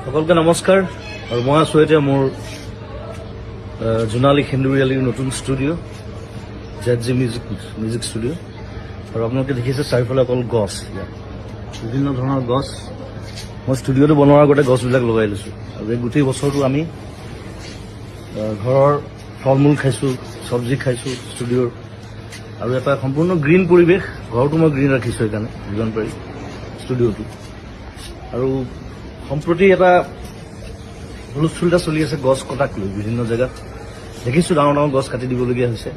সকলকে নমস্কাৰ আৰু মই আছোঁ এতিয়া মোৰ জোনালী সেন্দুৰীয়ালীৰ নতুন ষ্টুডিঅ' ZG মিউজিক ষ্টুডিঅ' আৰু আপোনালোকে দেখিছে চাৰিওফালে অকল গছ, বিভিন্ন ধৰণৰ গছ। মই ষ্টুডিঅ'টো বনোৱাৰ আগতে গছবিলাক লগাই লৈছোঁ আৰু এই গোটেই বছৰটো আমি ঘৰৰ ফল মূল খাইছোঁ, চব্জি খাইছোঁ ষ্টুডিঅ'ৰ, আৰু এটা সম্পূৰ্ণ গ্ৰীণ পৰিৱেশ। ঘৰটো মই গ্ৰীণ ৰাখিছোঁ সেইকাৰণে যিমান পাৰি ষ্টুডিঅ'টো। আৰু সম্প্ৰতি এটা হুলস্থুল এটা চলি আছে গছ কটাক লৈ। বিভিন্ন জেগাত দেখিছোঁ ডাঙৰ ডাঙৰ গছ কাটি দিবলগীয়া হৈছে,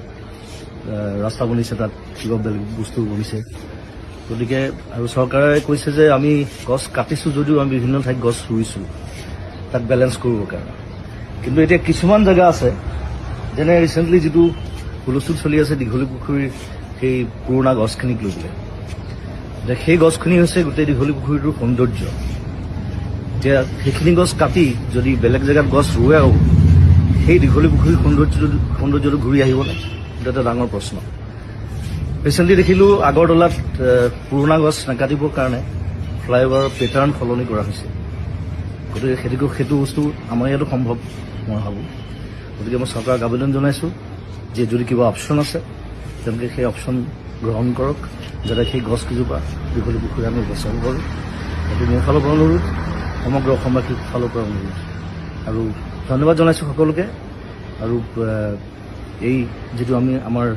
ৰাস্তা বনিছে, তাত কিবা বেলেগ বস্তু বনিছে। গতিকে আৰু চৰকাৰে কৈছে যে আমি গছ কাটিছোঁ যদিও আমি বিভিন্ন ঠাইত গছ ৰুইছোঁ তাক বেলেঞ্চ কৰিবৰ কাৰণে। কিন্তু এতিয়া কিছুমান জেগা আছে, যেনে ৰিচেণ্টলি যিটো হুলস্থুল চলি আছে দীঘলী পুখুৰীৰ সেই পুৰণা গছখিনিক লৈ পেলাই। এতিয়া সেই গছখিনি হৈছে গোটেই দীঘলী পুখুৰীটোৰ সৌন্দৰ্য। এতিয়া সেইখিনি গছ কাটি যদি বেলেগ জেগাত গছ ৰুৱেও সেই দীঘলী পুখুৰীৰ সৌন্দৰ্যটো ঘূৰি আহিবনে, সেইটো এটা ডাঙৰ প্ৰশ্ন। ৰিচেণ্টলি দেখিলোঁ আগৰতলাত পুৰণা গছ নাকাটিবৰ কাৰণে ফ্লাইঅভাৰৰ পেটাৰ্ণ সলনি কৰা হৈছে। গতিকে সেইটো বস্তু আমাৰ ইয়াতো সম্ভৱ মই ভাবোঁ। গতিকে মই চৰকাৰক আবেদন জনাইছোঁ যে যদি কিবা অপশ্যন আছে তেওঁলোকে সেই অপশ্যন গ্ৰহণ কৰক, যাতে সেই গছকেইজোপা দীঘলী পুখুৰী আমি বচাব পাৰোঁ। সেইটো মোৰ ফালৰ পৰা অনুৰোধ, সমগ্ৰ অসমবাসীৰ ফালৰ পৰা অনুৰোধ। আৰু ধন্যবাদ জনাইছোঁ সকলোকে। আৰু এই যিটো আমাৰ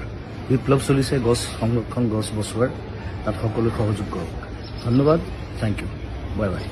বিপ্লৱ চলিছে গছ সংৰক্ষণ, গছ বচোৱাৰ, তাত সকলোৱে সহযোগ কৰক। ধন্যবাদ, থেংক ইউ, বাই বাই।